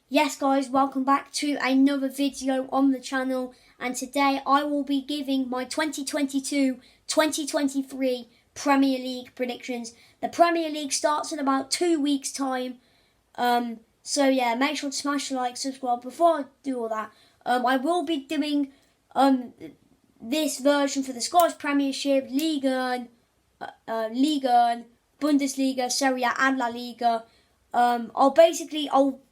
Yes guys, welcome back to another video on the channel, and today I will be giving my 2022-2023 Premier League predictions. The Premier League starts in about 2 weeks time, so yeah, make sure to smash the like, subscribe. Before I do all that, I will be doing this version for the Scottish Premiership, Liga 1, Bundesliga, Serie A and La Liga. I'll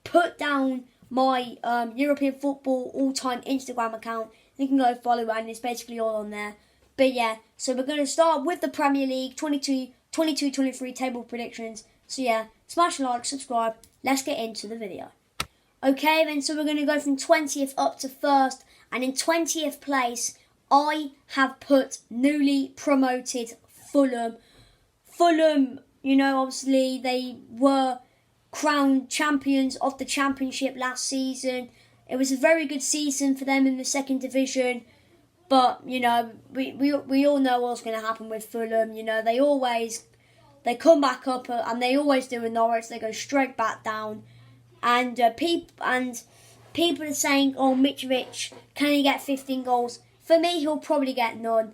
put down my European football all-time Instagram account. You can go follow it, and it's basically all on there. But yeah, so we're going to start with the Premier League 22-23 table predictions. So yeah, smash the like, subscribe. Let's get into the video. Okay then, so we're going to go from 20th up to 1st. And in 20th place, I have put newly promoted Fulham. Fulham, you know, obviously they were crowned champions of the Championship last season. It was a very good season for them in the second division, but you know, we all know what's going to happen with Fulham. You know, they come back up, and they always do in Norwich. They go straight back down, and people are saying, "Oh, Mitrovic, can he get 15 goals?" For me, he'll probably get none.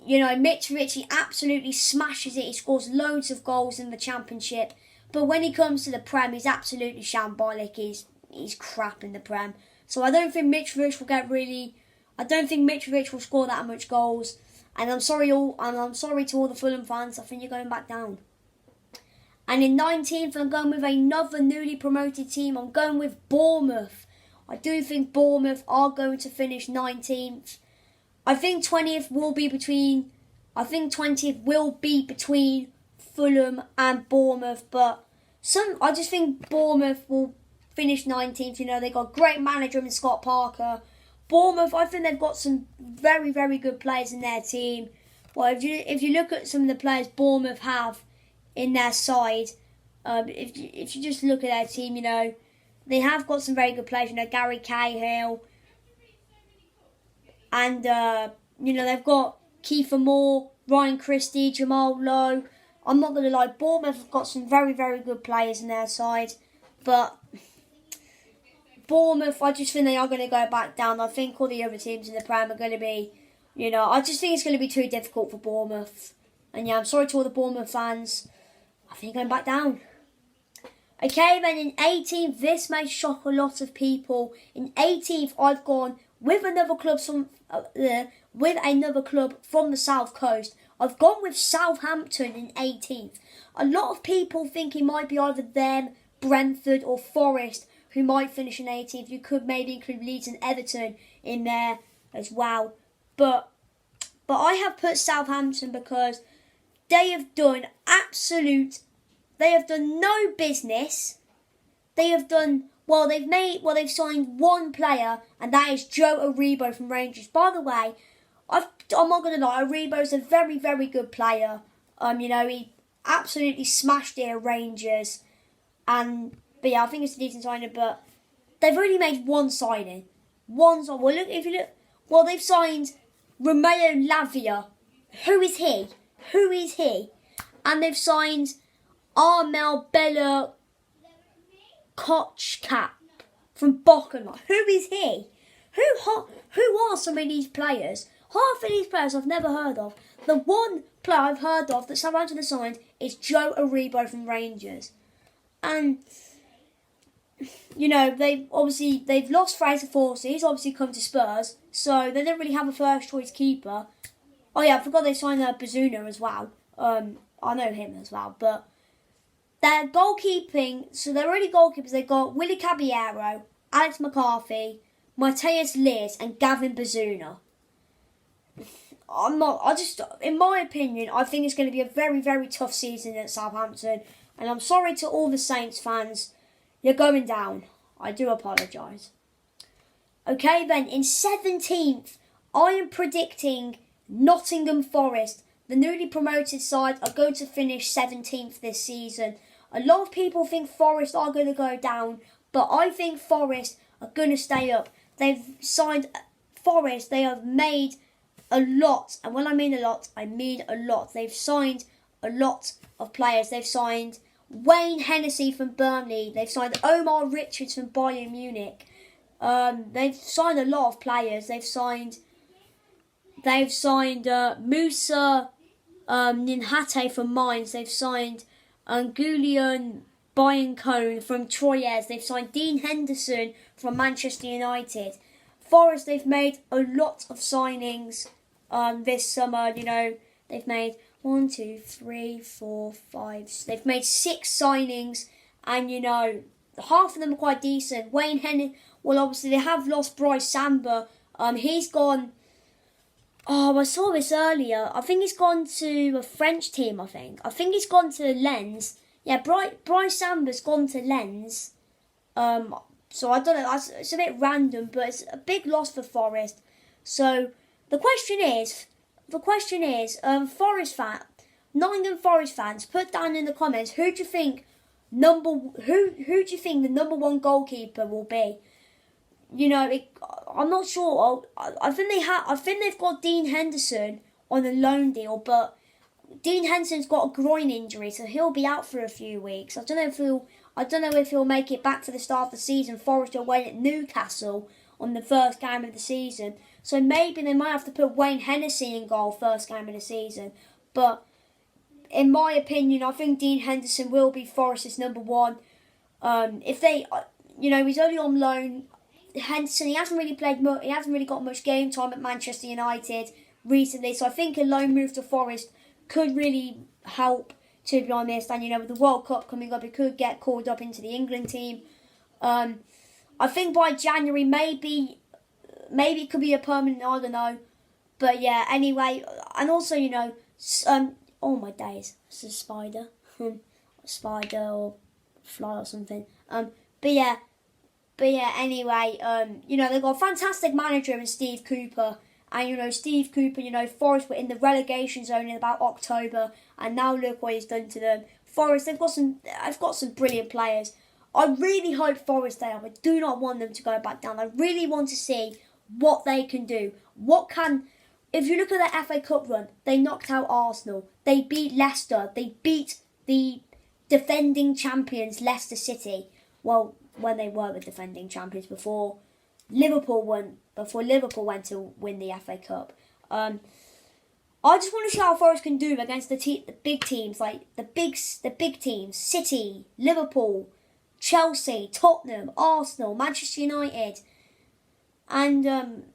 You know, Mitrovic, he absolutely smashes it. He scores loads of goals in the Championship. But when he comes to the Prem, he's absolutely shambolic. He's crap in the Prem. So I don't think Mitrovic will score that much goals. And I'm sorry to all the Fulham fans. I think you're going back down. And in 19th, I'm going with another newly promoted team. I'm going with Bournemouth. I do think Bournemouth are going to finish 19th. I think 20th will be between Fulham and Bournemouth, but I just think Bournemouth will finish 19th. You know, they got a great manager in Scott Parker. Bournemouth, I think they've got some very, very good players in their team. Well, if you look at some of the players Bournemouth have in their side, if you just look at their team, you know, they have got some very good players. You know, Gary Cahill, and you know, they've got Kiefer Moore, Ryan Christie, Jamal Lowe. I'm not going to lie, Bournemouth have got some very, very good players in their side. But Bournemouth, I just think they are going to go back down. I think all the other teams in the Prem are going to be, you know, I just think it's going to be too difficult for Bournemouth. And yeah, I'm sorry to all the Bournemouth fans. I think going back down. Okay, then in 18th, this may shock a lot of people. In 18th, I've gone with another club from the South Coast. I've gone with Southampton in 18th. A lot of people think it might be either them, Brentford or Forest who might finish in 18th. You could maybe include Leeds and Everton in there as well. But I have put Southampton because they have done no business. They've signed one player, and that is Joe Aribo from Rangers. By the way, I'm not going to lie, Aribo's a very, very good player. You know, he absolutely smashed it at Rangers. But yeah, I think it's a decent signing, but they've only made one signing. Well, they've signed Romeo Lavia. Who is he? And they've signed Armel Bella Kochkap from Bochum. Who is he? Who are some of these players? Half of these players I've never heard of. The one player I've heard of that Southampton has signed is Joe Aribo from Rangers. And, you know, they've lost Fraser Forster. He's obviously come to Spurs, so they don't really have a first choice keeper. Oh yeah, I forgot they signed Bazuna as well. I know him as well, but their goalkeeping, so they're only goalkeepers. They've got Willie Caballero, Alex McCarthy, Matthias Liz and Gavin Bazuna. In my opinion, I think it's going to be a very, very tough season at Southampton. And I'm sorry to all the Saints fans. You're going down. I do apologise. Okay, then, in 17th, I am predicting Nottingham Forest. The newly promoted side are going to finish 17th this season. A lot of people think Forest are going to go down, but I think Forest are going to stay up. They've signed Forest. They have made a lot, and when I mean a lot, I mean a lot. They've signed a lot of players. They've signed Wayne Hennessy from Burnley. They've signed Omar Richards from Bayern Munich. They've signed a lot of players. They've signed Musa Ninhate from Mainz. They've signed Gulian Bayern from Troyes. They've signed Dean Henderson from Manchester United. Forest, they've made a lot of signings this summer. They've made 1, 2, 3, 4, 5. They've made 6 signings, and half of them are quite decent. Wayne Hennessy. Well, obviously they have lost Bryce Samba. He's gone. Oh, I saw this earlier. I think he's gone to a French team. I think he's gone to Lens. Yeah, Bryce Samba's gone to Lens. So I don't know. It's a bit random, but it's a big loss for Forest. So the question is, Nottingham Forest fans, put down in the comments who do you think the number one goalkeeper will be? I'm not sure. I think they've got Dean Henderson on a loan deal, but Dean Henderson's got a groin injury, so he'll be out for a few weeks. I don't know if he'll make it back to the start of the season. Forest are away at Newcastle on the first game of the season, so maybe they might have to put Wayne Hennessy in goal first game of the season. But in my opinion, I think Dean Henderson will be Forest's number one. If they, he's only on loan. Henderson, he hasn't really played much. He hasn't really got much game time at Manchester United recently. So I think a loan move to Forest could really help, to be honest. And with the World Cup coming up, he could get called up into the England team. I think by January, maybe it could be a permanent. I don't know. But yeah, anyway, and also oh my days, it's a spider, spider or fly or something. But yeah, anyway, they've got a fantastic manager in Steve Cooper. And, Steve Cooper, Forest were in the relegation zone in about October. And now look what he's done to them. Forest, they've got some brilliant players. I really hope Forest stay up. I do not want them to go back down. I really want to see what they can do. If you look at the FA Cup run, they knocked out Arsenal. They beat Leicester. They beat the defending champions, Leicester City. Well, when they were the defending champions before Liverpool went to win the FA Cup. I just want to see how Forest can do against the big teams, like the big teams: City, Liverpool, Chelsea, Tottenham, Arsenal, Manchester United, and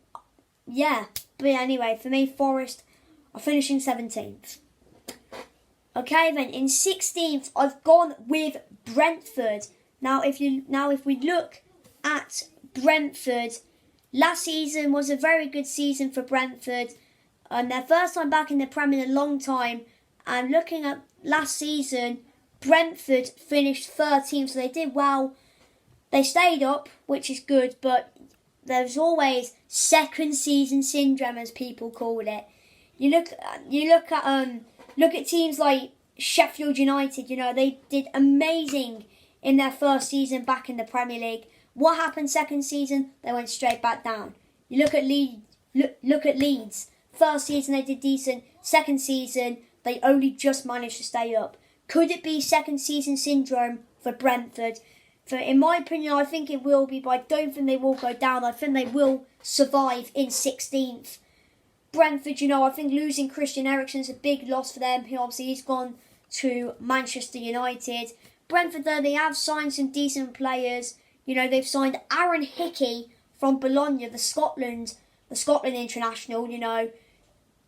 yeah. But anyway, for me, Forest are finishing 17th. Okay, then in 16th, I've gone with Brentford. Now, if we look at Brentford, last season was a very good season for Brentford. Their first time back in the Premier in a long time. And looking at last season, Brentford finished 13th, so they did well. They stayed up, which is good, but there's always second season syndrome, as people call it. You look at teams like Sheffield United. They did amazing in their first season back in the Premier League. What happened second season? They went straight back down. You look at Leeds. First season they did decent. Second season they only just managed to stay up. Could it be second season syndrome for Brentford? In my opinion, I think it will be, but I don't think they will go down. I think they will survive in 16th. Brentford, I think losing Christian Eriksen's a big loss for them. He's gone to Manchester United. Brentford, though, they have signed some decent players. They've signed Aaron Hickey from Bologna, the Scotland international.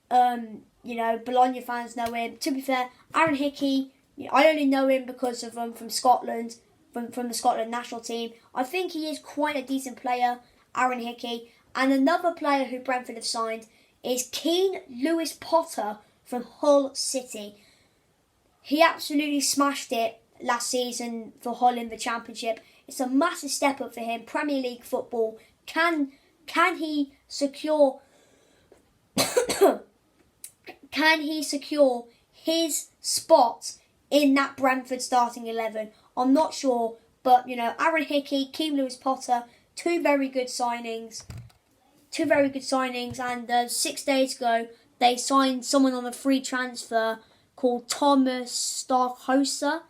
Bologna fans know him. To be fair, Aaron Hickey, I only know him because of from Scotland, from the Scotland national team. I think he is quite a decent player, Aaron Hickey. And another player who Brentford have signed is Keane Lewis Potter from Hull City. He absolutely smashed it last season for Hull in the Championship. It's a massive step up for him. Premier League football. Can he secure his spot in that Brentford starting 11? I'm not sure, but Aaron Hickey, Keane Lewis Potter, two very good signings. And 6 days ago they signed someone on a free transfer called Thomas Starkhosa.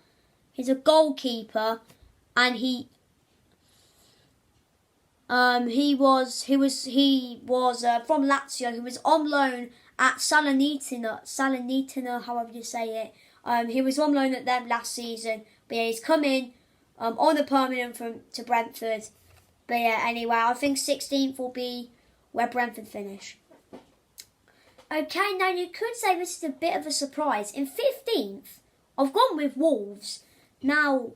He's a goalkeeper, and he was from Lazio. He was on loan at Salernitana, however you say it. He was on loan at them last season, but yeah, he's come in on a permanent to Brentford. But yeah, anyway, I think 16th will be where Brentford finish. Okay, now you could say this is a bit of a surprise. In 15th, I've gone with Wolves. Now,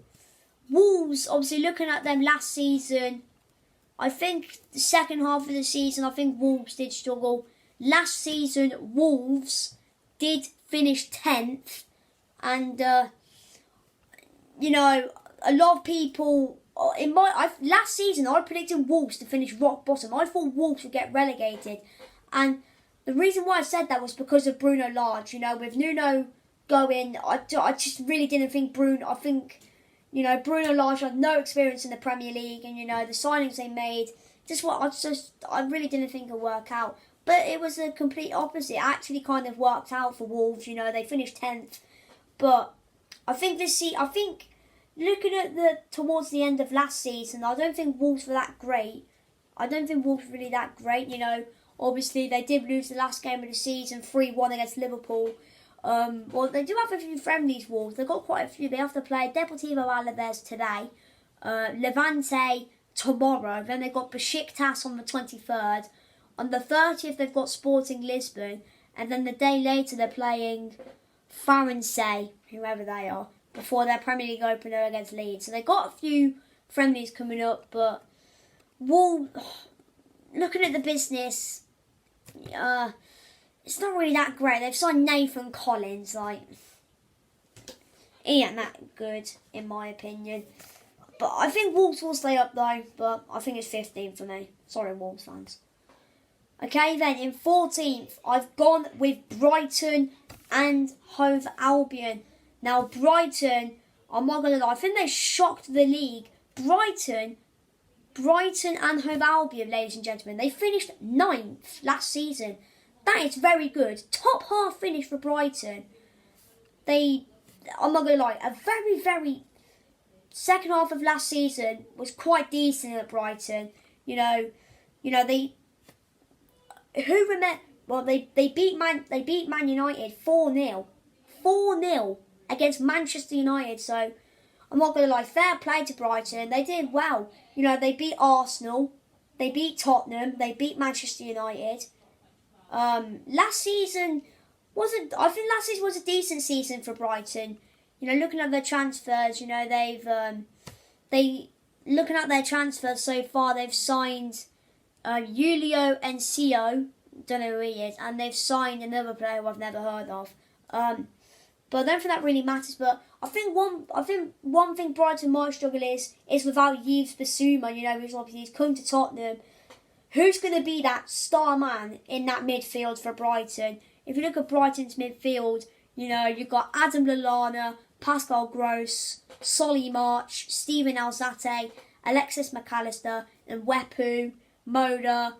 Wolves, obviously looking at them last season, I think the second half of the season, I think Wolves did struggle. Last season, Wolves did finish 10th. And, you know, a lot of people... last season, I predicted Wolves to finish rock bottom. I thought Wolves would get relegated. And the reason why I said that was because of Bruno Lage. You know, with Nuno going, I just really didn't think Bruno... I think... You know, Bruno Lage had no experience in the Premier League, and you know the signings they made. I really didn't think it would work out. But it was a complete opposite. It actually kind of worked out for Wolves. You know, they finished 10th. But I think looking at towards the end of last season, I don't think Wolves were that great. I don't think Wolves were really that great. You know, obviously they did lose the last game of the season 3-1 against Liverpool. Well, they do have a few friendlies, Wolves. They've got quite a few. They have to play Deportivo Alaves today, Levante tomorrow. Then they've got Besiktas on the 23rd. On the 30th, they've got Sporting Lisbon. And then the day later, they're playing Farense, whoever they are, before their Premier League opener against Leeds. So they've got a few friendlies coming up. But Wolves, looking at the business... it's not really that great. They've signed Nathan Collins, he ain't that good, in my opinion. But I think Wolves will stay up though, but I think it's 15 for me. Sorry, Wolves fans. Okay, then in 14th, I've gone with Brighton and Hove Albion. Now, Brighton, I'm not going to lie, I think they shocked the league. Brighton and Hove Albion, ladies and gentlemen, they finished 9th last season. That is very good. Top half finish for Brighton. I'm not going to lie, a very, very... Second half of last season was quite decent at Brighton. They beat Man United 4-0. 4-0 against Manchester United. So, I'm not going to lie, fair play to Brighton. They did well. You know, they beat Arsenal. They beat Tottenham. They beat Manchester United. Last season was a decent season for Brighton. You know, looking at their transfers, you know, looking at their transfers so far, they've signed Julio Enciso, don't know who he is, and they've signed another player who I've never heard of. But I don't think that really matters. But I think one thing Brighton might struggle is without Yves Bissouma. You know, he's come to Tottenham. Who's going to be that star man in that midfield for Brighton? If you look at Brighton's midfield, you know, you've got Adam Lallana, Pascal Gross, Solly March, Steven Alzate, Alexis McAllister, and Wepu, Moda,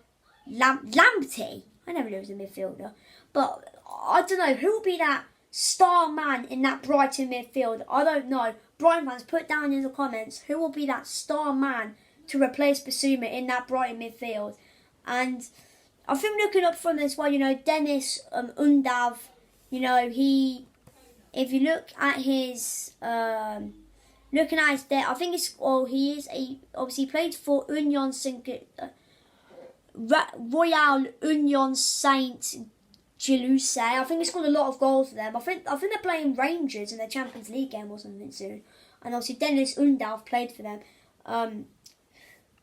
Lamptey. I never knew he was a midfielder. But I don't know, who will be that star man in that Brighton midfield? I don't know. Brighton fans, put down in the comments, who will be that star man to replace Bissouma in that Brighton midfield? And I think looking up from this, well, you know, Dennis Undav, you know, if you look at his, I think obviously played for Royal Union Saint Gilloise. I think he scored a lot of goals for them. I think they're playing Rangers in their Champions League game or something soon. And obviously Dennis Undav played for them.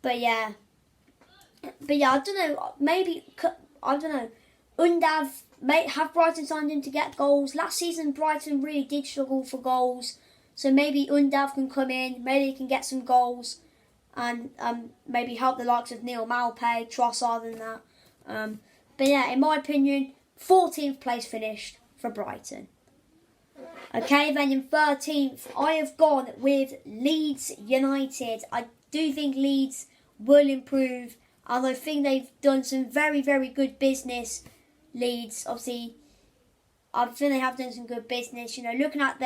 But yeah, I don't know. Undav have Brighton signed him to get goals. Last season, Brighton really did struggle for goals. So maybe Undav can come in. Maybe he can get some goals, and maybe help the likes of Neil Maupay, Trossard, and that. But yeah, in my opinion, 14th place finished for Brighton. Okay, then in 13th, I have gone with Leeds United. I do think Leeds will improve, and I think they've done some very, very good business. Leeds, obviously, I think they have done some good business. You know, looking at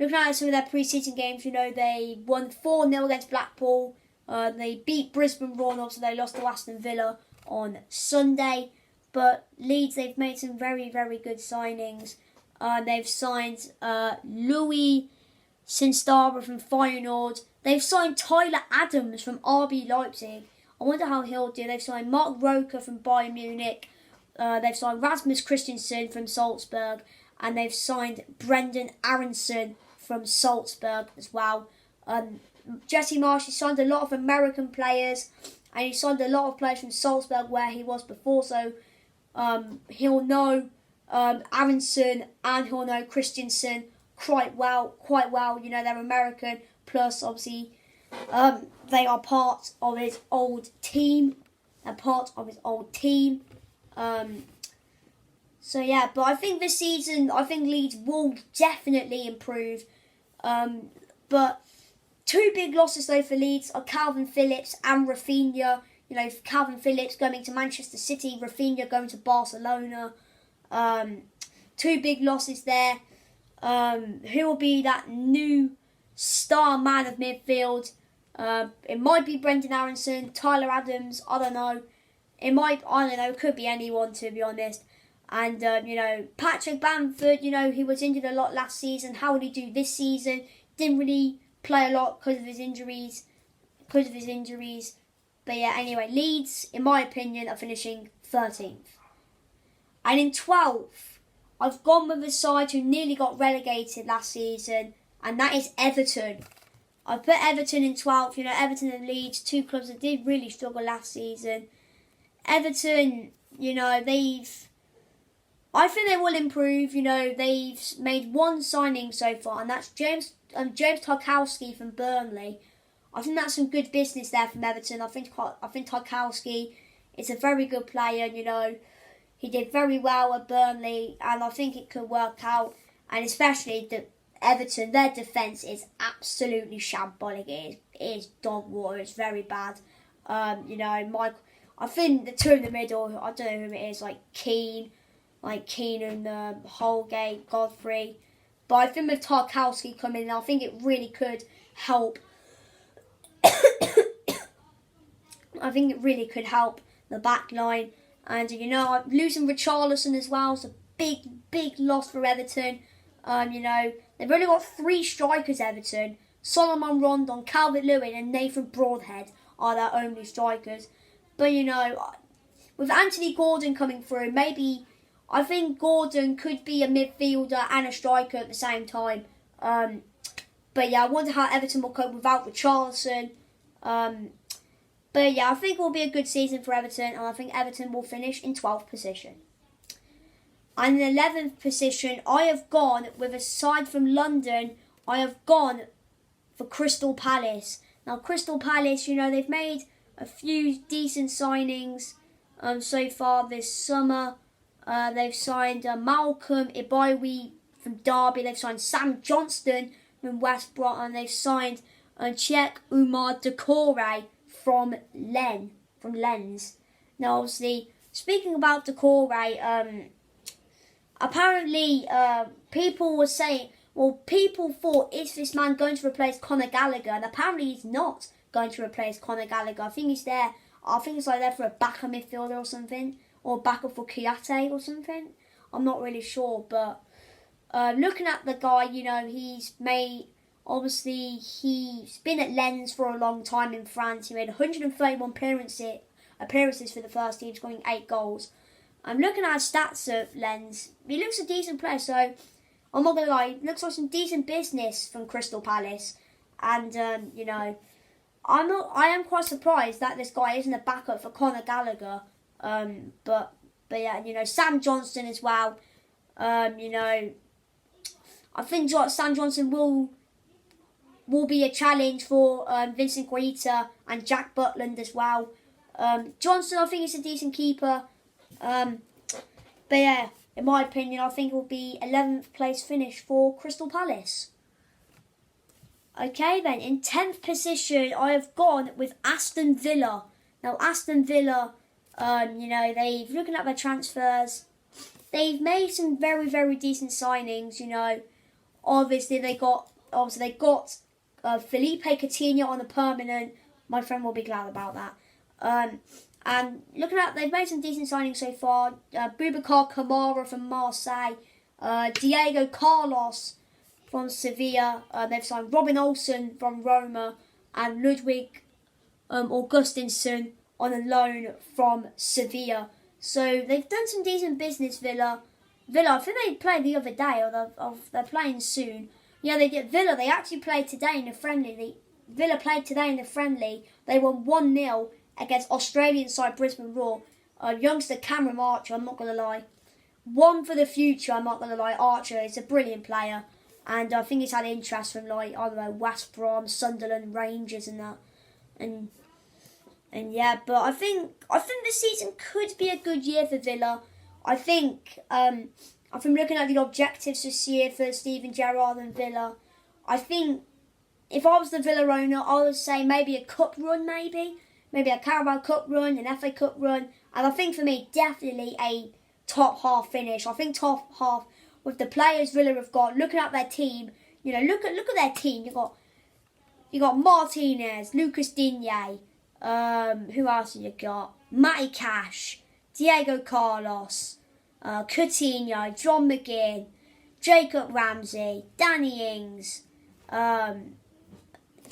looking at some of their pre-season games, they won 4-0 against Blackpool. They beat Brisbane Roar, so they lost to Aston Villa on Sunday. But Leeds, they've made some very, very good signings. They've signed Louis Sinstara from Feyenoord. They've signed Tyler Adams from RB Leipzig. I wonder how he'll do. They've signed Mark Roker from Bayern Munich. They've signed Rasmus Christensen from Salzburg. And they've signed Brendan Aronson from Salzburg as well. Jesse Marsch, he signed a lot of American players. And he signed a lot of players from Salzburg where he was before. So he'll know Aronson and he'll know Christensen quite well. They're American. Plus, obviously, they are part of his old team. So yeah, but I think this season, Leeds will definitely improve. But two big losses though for Leeds are Calvin Phillips and Rafinha. Calvin Phillips going to Manchester City, Rafinha going to Barcelona. Two big losses there. Who will be that new star man of midfield? It might be Brendan Aronson, Tyler Adams, I don't know. It could be anyone, to be honest. And, Patrick Bamford, he was injured a lot last season. How would he do this season? Didn't really play a lot because of his injuries. But yeah, anyway, Leeds, in my opinion, are finishing 13th. And in 12th, I've gone with a side who nearly got relegated last season, and that is Everton. I put Everton in 12th. Everton and Leeds, two clubs that did really struggle last season. Everton, I think they will improve. They've made one signing so far, and that's James Tarkowski from Burnley. I think that's some good business there from Everton. I think Tarkowski is a very good player. He did very well at Burnley, and I think it could work out. And especially Everton, their defence is absolutely shambolic. It is dog water. It's very bad. I think the two in the middle, I don't know who it is, like Keane and Holgate, Godfrey. But I think with Tarkowski coming in, I think it really could help. I think it really could help the back line. And, losing Richarlison as well is a big, big loss for Everton. They've only got 3 strikers, Everton. Solomon Rondon, Calvert-Lewin and Nathan Broadhead are their only strikers. But, with Anthony Gordon coming through, I think Gordon could be a midfielder and a striker at the same time. But yeah, I wonder how Everton will cope without Richarlison. But yeah, I think it will be a good season for Everton, and I think Everton will finish in 12th position. And in 11th position, I have gone with a side from London. I have gone for Crystal Palace. Now, Crystal Palace, they've made a few decent signings so far this summer. They've signed Malcolm Ibawi from Derby. They've signed Sam Johnston from West Brom, and they've signed Czech Umar Decore from Lens. Now, obviously, speaking about Decore, apparently people were saying, people thought, is this man going to replace Conor Gallagher? And apparently he's not going to replace Conor Gallagher. I think he's there for a backup midfielder or something, or backup for Kouyaté or something. I'm not really sure, but looking at the guy, he's been at Lens for a long time in France. He made 131 appearances for the first team, scoring 8 goals. I'm looking at his stats at Lens. He looks a decent player, so I'm not going to lie. Looks like some decent business from Crystal Palace. And, I am quite surprised that this guy isn't a backup for Conor Gallagher. But yeah, Sam Johnston as well. I think Sam Johnston will be a challenge for Vincent Guaita and Jack Butland as well. Johnston, I think, is a decent keeper. But yeah, in my opinion, I think it will be 11th place finish for Crystal Palace. Okay then, in 10th position, I have gone with Aston Villa. Now, Aston Villa, they've looking at their transfers. They've made some very, very decent signings, Obviously, they got obviously they got Felipe Coutinho on a permanent. My friend will be glad about that. And looking at, they've made some decent signings so far. Boubacar Kamara from Marseille, Diego Carlos from Sevilla. They've signed Robin Olsen from Roma and Ludwig Augustinsson on a loan from Sevilla. So they've done some decent business, Villa. I think they played the other day, or they're playing soon. Yeah, they did. Villa, they actually played today in the friendly. Villa played today in the friendly. They won 1-0 against Australian side Brisbane Roar. Youngster Cameron Archer, I'm not going to lie. One for the future, I'm not going to lie. Archer is a brilliant player. And I think he's had interest from, like, I don't know, West Brom, Sunderland, Rangers and that. And yeah, but I think this season could be a good year for Villa. I think looking at the objectives this year for Steven Gerrard and Villa, I think if I was the Villa owner, I would say maybe a cup run, maybe a Carabao Cup run, an FA Cup run, and I think for me definitely a top half finish. I think top half with the players Villa have got. Looking at their team, you know, look at their team. You got Martinez, Lucas Digne. Who else have you got? Matty Cash, Diego Carlos, Coutinho, John McGinn, Jacob Ramsey, Danny Ings,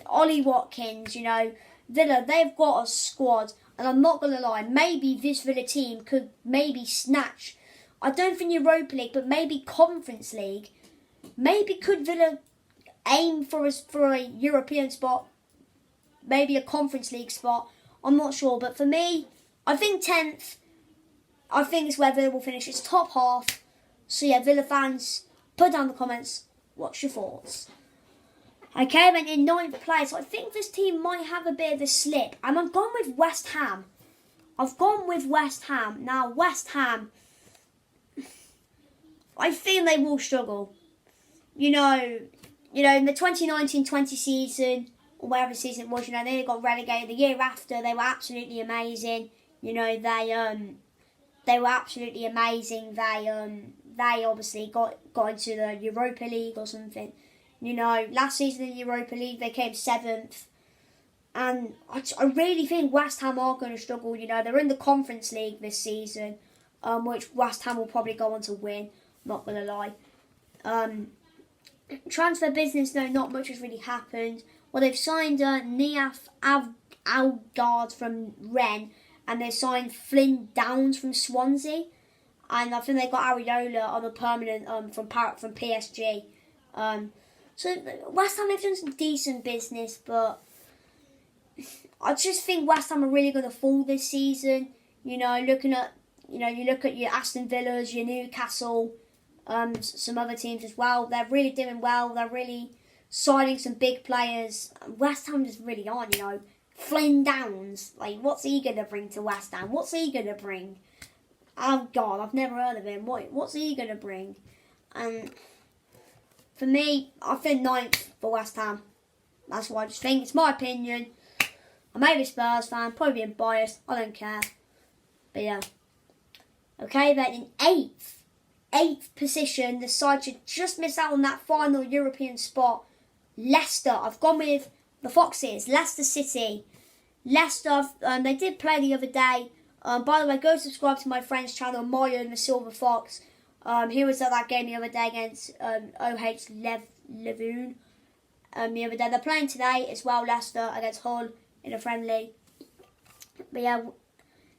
Ollie Watkins. You know, Villa, they've got a squad, and I'm not going to lie, maybe this Villa team could maybe snatch, I don't think Europa League, but maybe Conference League. Maybe could Villa aim for a European spot, maybe a Conference League spot. I'm not sure, but for me, I think 10th. I think it's where Villa will finish. It's top half. So yeah, Villa fans, put down in the comments what's your thoughts. Okay, then in 9th place, I think this team might have a bit of a slip, and I've gone with West Ham. Now, West Ham, I think they will struggle. You know, in the 2019-20 season, or whatever season it was, you know, they got relegated. The year after, they were absolutely amazing. You know, they were absolutely amazing. They obviously got into the Europa League or something. You know, last season in the Europa League, they came 7th. And I really think West Ham are going to struggle. You know, they're in the Conference League this season, which West Ham will probably go on to win. Not going to lie. Transfer business, no, not much has really happened. Well, they've signed Niaf Algard from Rennes, and they've signed Flynn Downs from Swansea, and I think they got Areola on a permanent from PSG. So West Ham, they've done some decent business, but I just think West Ham are really going to fall this season. You know, you look at your Aston Villas, your Newcastle, some other teams as well. They're really doing well. They're really signing some big players. West Ham just really aren't, you know. Flynn Downs, like, what's he going to bring to West Ham? What's he going to bring? Oh, God, I've never heard of him. What's he going to bring? And for me, I think 9th for West Ham. That's what I just think. It's my opinion. I may be a Spurs fan, probably being biased. I don't care. But yeah. Okay, then in 8th position, the side should just miss out on that final European spot. Leicester. I've gone with the Foxes. Leicester City. Leicester, they did play the other day. By the way, go subscribe to my friend's channel, Mario and the Silver Fox. He was at that game the other day against OH Levon. The other day. They're playing today as well, Leicester, against Hull in a friendly. But yeah,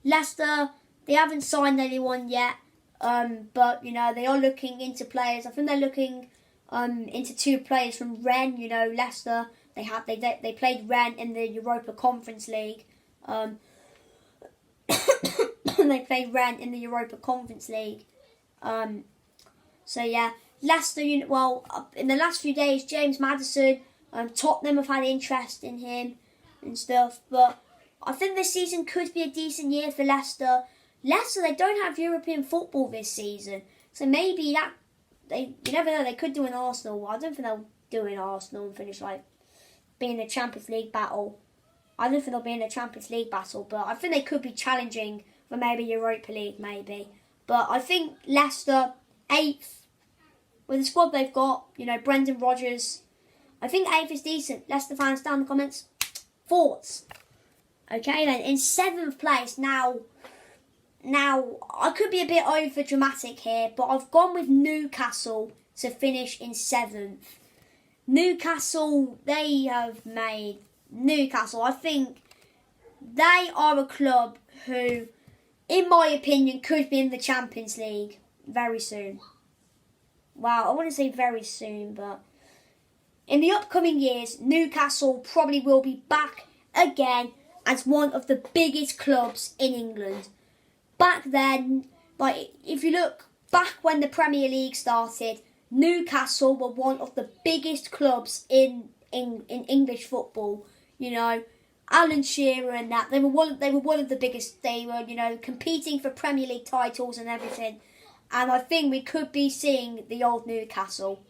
Leicester, they haven't signed anyone yet. But, you know, they are looking into players. I think they're looking into 2 players from Rennes. You know, Leicester, they played Rennes in the Europa Conference League. They played Rennes in the Europa Conference League. So yeah, Leicester, in the last few days, James Maddison, Tottenham have had interest in him and stuff. But I think this season could be a decent year for Leicester. Leicester, they don't have European football this season, so maybe that you never know. They could do an Arsenal. I don't think they'll do an Arsenal and finish like being in a Champions League battle. I don't think they'll be in a Champions League battle, but I think they could be challenging for maybe Europa League, maybe. But I think Leicester 8th with the squad they've got. You know, Brendan Rodgers. I think 8th is decent. Leicester fans, down in the comments. Thoughts? Okay, then in 7th place now I could be a bit over dramatic here, but I've gone with Newcastle to finish in 7th. Newcastle, I think they are a club who, in my opinion, could be in the Champions League very soon. Well, I wouldn't say very soon, but in the upcoming years, Newcastle probably will be back again as one of the biggest clubs in England. Back then, like if you look back when the Premier League started, Newcastle were one of the biggest clubs in English football. You know, Alan Shearer and that, they were one of the biggest. They were, you know, competing for Premier League titles and everything. And I think we could be seeing the old Newcastle.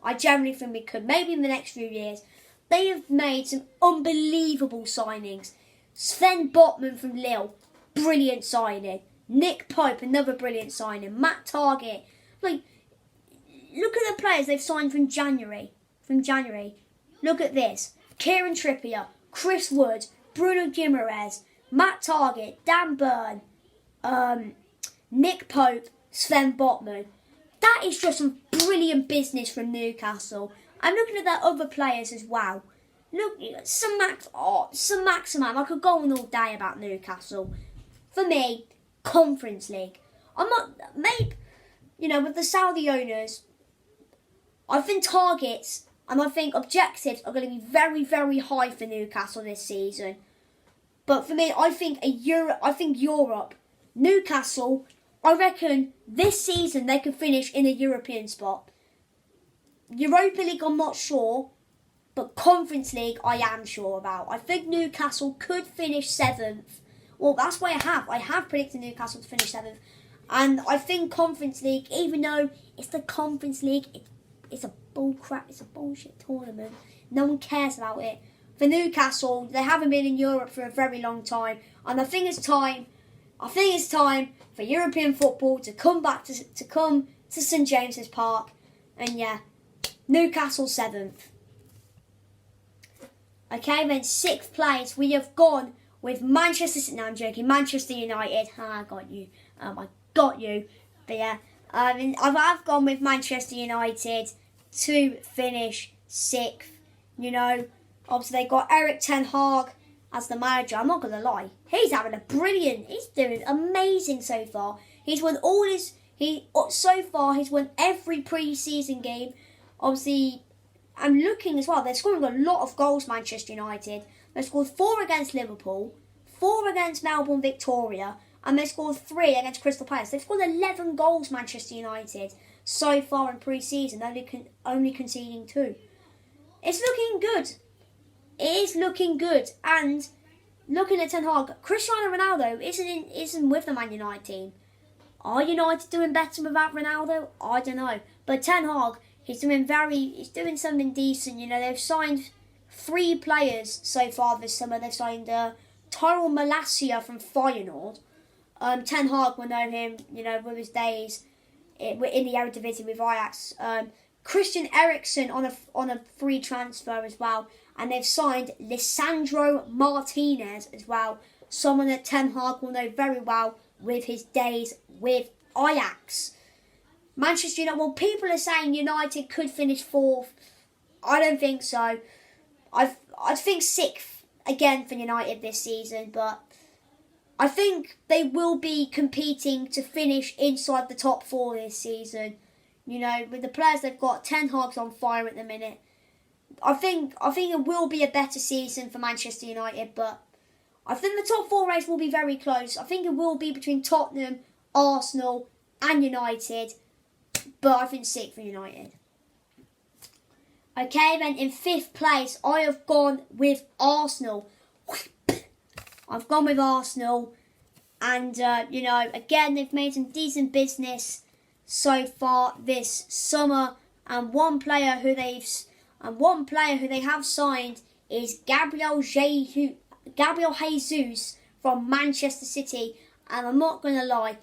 I generally think we could. Maybe in the next few years. They have made some unbelievable signings. Sven Botman from Lille, brilliant signing. Nick Pope, another brilliant signing. Matt Targett. Like, look at the players they've signed from January. Look at this. Kieran Trippier, Chris Wood, Bruno Guimaraes, Matt Targett, Dan Burn, Nick Pope, Sven Botman. That is just some brilliant business from Newcastle. I'm looking at their other players as well. Look, some Maximan. I could go on all day about Newcastle. For me, Conference League. I'm not, maybe, you know, with the Saudi owners, I think targets and I think objectives are going to be very, very high for Newcastle this season. But for me, I think Europe, Newcastle, I reckon this season they could finish in a European spot. Europa League, I'm not sure, but Conference League, I am sure about. I think Newcastle could finish 7th. Well, that's why I have predicted Newcastle to finish 7th. And I think Conference League, even though it's the Conference League, it's a bullcrap, it's a bullshit tournament. No one cares about it. For Newcastle, they haven't been in Europe for a very long time. And I think it's time for European football to come back to St James's Park. And yeah, Newcastle 7th. Okay, then 6th place, we have gone with Manchester City. No, I'm joking. Manchester United. I got you. I got you. But yeah, I've gone with Manchester United to finish 6th. You know, obviously they got Erik ten Hag as the manager. I'm not going to lie. He's doing amazing so far. He's won he's won every pre-season game. Obviously, I'm looking as well. They're scoring a lot of goals, Manchester United. They scored 4 against Liverpool, 4 against Melbourne Victoria, and they scored 3 against Crystal Palace. They've scored 11 goals, Manchester United, so far in pre-season, only conceding 2. It's looking good. It is looking good. And looking at Ten Hag, Cristiano Ronaldo isn't with the Man United team. Are United doing better without Ronaldo? I don't know. But Ten Hag, he's doing something decent. You know, they've signed 3 players so far this summer. They've signed Tyrell Malacia from Feyenoord. Ten Hag will know him, you know, with his days in the Eredivisie with Ajax. Christian Eriksen on a free transfer as well. And they've signed Lisandro Martinez as well. Someone that Ten Hag will know very well with his days with Ajax. Manchester United, well, people are saying United could finish 4th. I don't think so. I think 6th again for United this season, but I think they will be competing to finish inside the top 4 this season. You know, with the players they've got, Ten Hag's on fire at the minute. I think it will be a better season for Manchester United, but I think the top 4 race will be very close. I think it will be between Tottenham, Arsenal and United, but I think 6th for United. Okay, then in 5th place, I have gone with Arsenal. I've gone with Arsenal, and you know, again, they've made some decent business so far this summer, and one player who they have signed is Gabriel Jesus from Manchester City, and I'm not going to lie,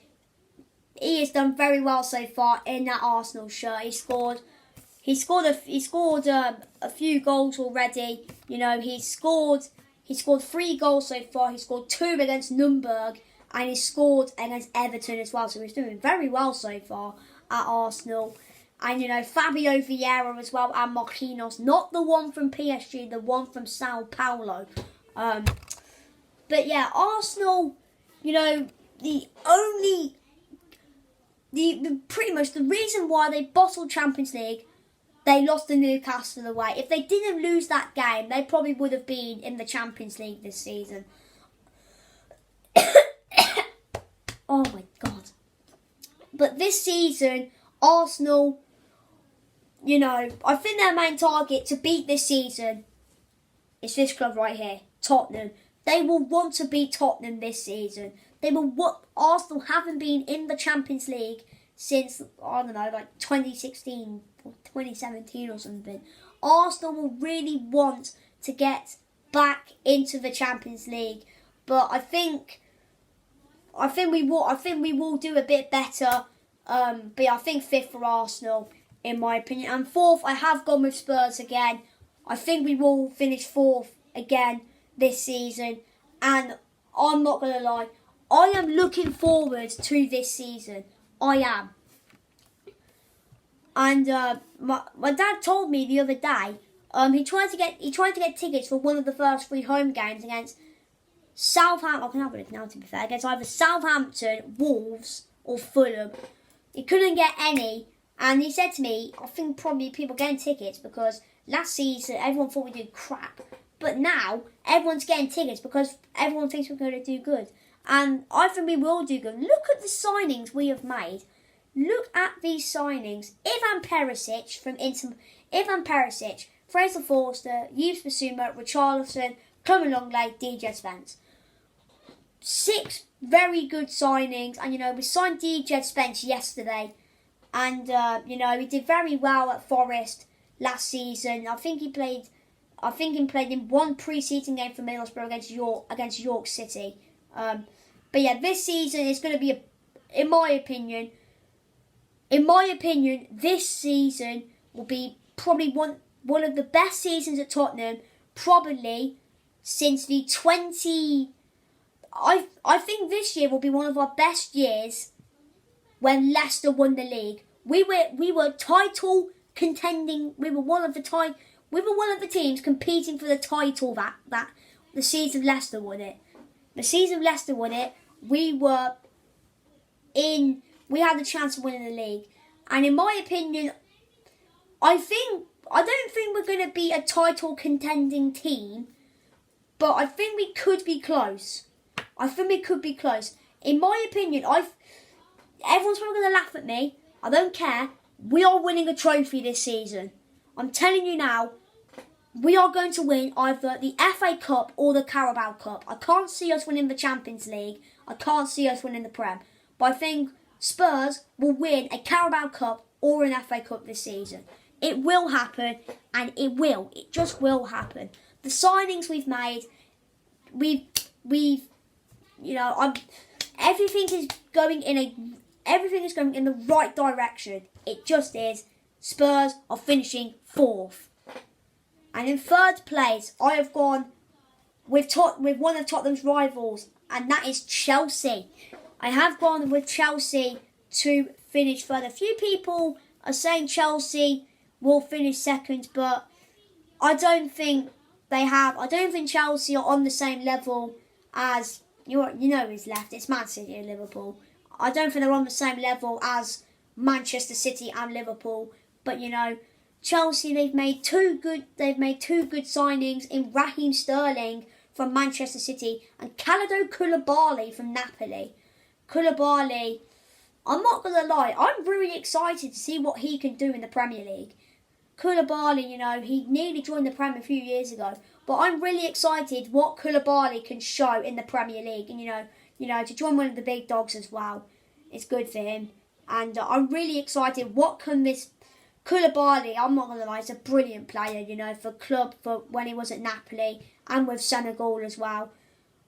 he has done very well so far in that Arsenal shirt. He scored he scored a few goals already. You know, he scored 3 goals so far. He scored 2 against Nürnberg, and he scored against Everton as well. So he's doing very well so far at Arsenal. And, you know, Fabio Vieira as well, and Marquinhos. Not the one from PSG, the one from Sao Paulo. But yeah, Arsenal, you know, pretty much the reason why they bottled Champions League, they lost to Newcastle away. If they didn't lose that game, they probably would have been in the Champions League this season. Oh my God. But this season, Arsenal, you know, I think their main target to beat this season is this club right here, Tottenham. They will want to beat Tottenham this season. Arsenal haven't been in the Champions League since, I don't know, like 2016 or 2017 or something. Arsenal will really want to get back into the Champions League, but I think we will do a bit better. But I think 5th for Arsenal, in my opinion. And 4th, I have gone with Spurs again. I think we will finish 4th again this season. And I'm not going to lie, I am looking forward to this season. I am. And my dad told me the other day, he tried to get tickets for one of the first 3 home games against Southampton. I can have it now, to be fair, against either Southampton, Wolves, or Fulham. He couldn't get any, and he said to me, I think probably people getting tickets because last season everyone thought we did crap, but now everyone's getting tickets because everyone thinks we're going to do good, and I think we will do good. Look at the signings we have made. Look at these signings. Ivan Perisic from Inter. Ivan Perisic, Fraser Forster, Yves Bissouma, Richarlison, Clement Longley, DJ Spence. 6 very good signings, and you know, we signed DJ Spence yesterday, and you know, he did very well at Forest last season. I think he played in one pre-season game for Middlesbrough against York City. But yeah, this season is going to be in my opinion, this season will be probably one of the best seasons at Tottenham, probably since the 20. I think this year will be one of our best years when Leicester won the league. We were title contending. We were one of the teams competing for the title that the season Leicester won it. The season Leicester won it, we had the chance of winning the league. And in my opinion, I don't think we're going to be a title contending team, but I think we could be close. In my opinion, everyone's probably going to laugh at me. I don't care. We are winning a trophy this season. I'm telling you now, we are going to win either the FA Cup or the Carabao Cup. I can't see us winning the Champions League. I can't see us winning the Prem. But I think Spurs will win a Carabao Cup or an FA Cup this season. It will happen, and it just will happen. The signings we've made, you know, everything is going in the right direction. It just is. Spurs are finishing 4th. And in 3rd place, I have gone with one of Tottenham's rivals, and that is Chelsea. I have gone with Chelsea to finish 3rd. A few people are saying Chelsea will finish 2nd, but I don't think Chelsea are on the same level as you know who's left. It's Man City and Liverpool. I don't think they're on the same level as Manchester City and Liverpool. But you know, Chelsea, they've made two good signings in Raheem Sterling from Manchester City and Kalidou Koulibaly from Napoli. Koulibaly, I'm not going to lie, I'm really excited to see what he can do in the Premier League. Koulibaly, you know, he nearly joined the Prem a few years ago, but I'm really excited what Koulibaly can show in the Premier League, and you know, to join one of the big dogs as well, it's good for him. And I'm really excited what can this Koulibaly, I'm not going to lie, he's a brilliant player, you know, for club, for when he was at Napoli and with Senegal as well.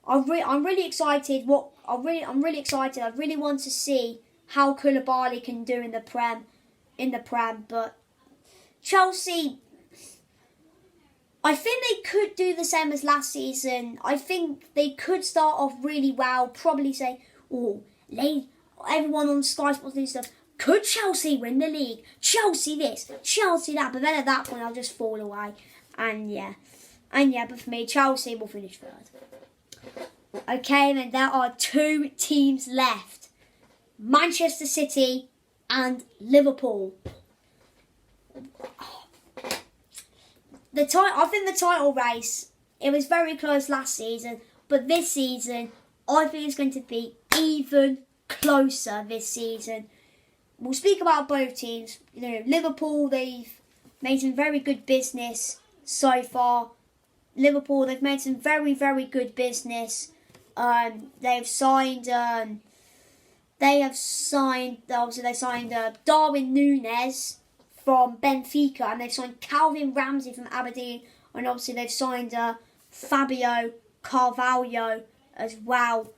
I'm really excited. I'm really excited. I really want to see how Koulibaly can do in the Prem, but Chelsea, I think they could do the same as last season. I think they could start off really well. Probably say, everyone on Sky Sports and stuff, could Chelsea win the league? Chelsea this, Chelsea that. But then at that point, I'll just fall away. But for me, Chelsea will finish third. Okay, then there are 2 teams left. Manchester City and Liverpool. I think the title race, it was very close last season, but this season, I think it's going to be even closer this season. We'll speak about both teams. Liverpool, they've made some very good business so far. Liverpool, they've made some very, very good business. They signed Darwin Núñez from Benfica, and they've signed Calvin Ramsey from Aberdeen, and obviously they've signed Fabio Carvalho as well.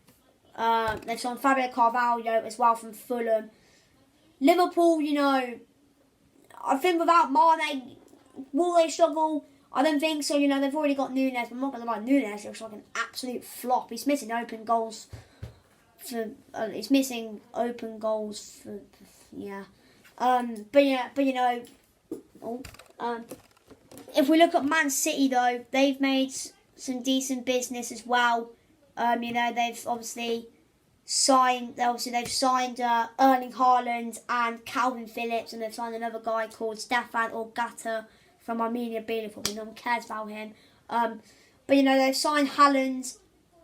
They've signed Fabio Carvalho as well from Fulham. Liverpool, I think without Mane, will they struggle? I don't think so. They've already got Núñez, but I'm not going to lie, Núñez looks like an absolute flop. He's missing open goals. If we look at Man City though, they've made some decent business as well. They've obviously signed Erling Haaland and Calvin Phillips, and they've signed another guy called Stefan Orgata from Armenia Bielefeld. Probably no one cares about him. They've signed Haaland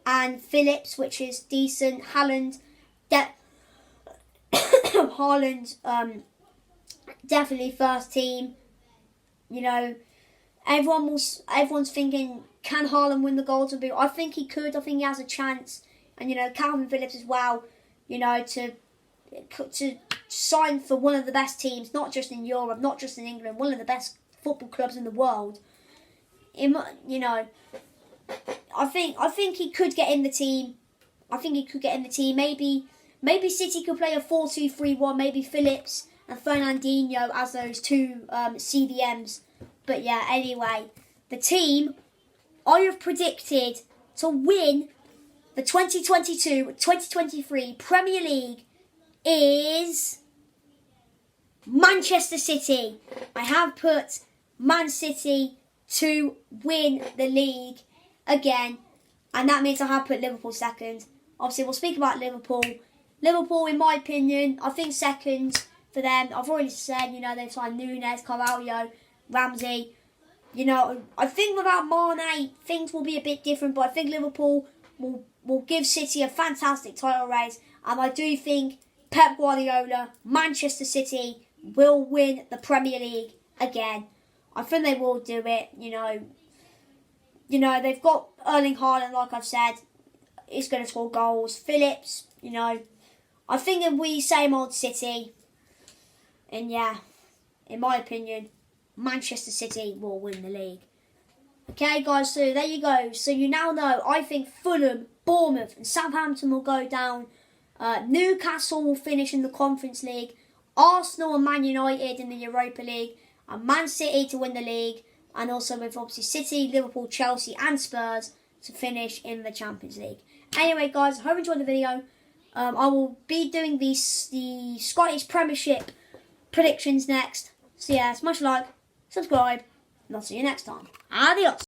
and Phillips, which is decent. Haaland, definitely first team. Everyone's thinking, can Haaland win the Golden Boot? I think he could. I think he has a chance. And Calvin Phillips as well. To sign for one of the best teams, not just in Europe, not just in England, one of the best football clubs in the world. I think he could get in the team. Maybe City could play a 4-2-3-1. Maybe Phillips and Fernandinho as those 2 CDMs. But yeah, anyway, the team I have predicted to win the 2022-2023 Premier League is Manchester City. I have put Man City to win the league again, and that means I have put Liverpool second. Obviously, we'll speak about Liverpool. Liverpool, in my opinion, I think second for them. I've already said, they've signed Núñez, Carvalho, Ramsey. I think without Mane, things will be a bit different, but I think Liverpool will give City a fantastic title race, and I do think Pep Guardiola, Manchester City, will win the Premier League again. I think they will do it, they've got Erling Haaland, like I've said. He's going to score goals. Phillips, I think it'll be same old City. And yeah, in my opinion, Manchester City will win the league. Okay, guys, so there you go. So you now know, I think Fulham, Bournemouth and Southampton will go down. Newcastle will finish in the Conference League. Arsenal and Man United in the Europa League. And Man City to win the league. And also with obviously City, Liverpool, Chelsea and Spurs to finish in the Champions League. Anyway, guys, I hope you enjoyed the video. I will be doing the Scottish Premiership predictions next. So yeah, smash a like, subscribe, and I'll see you next time. Adios.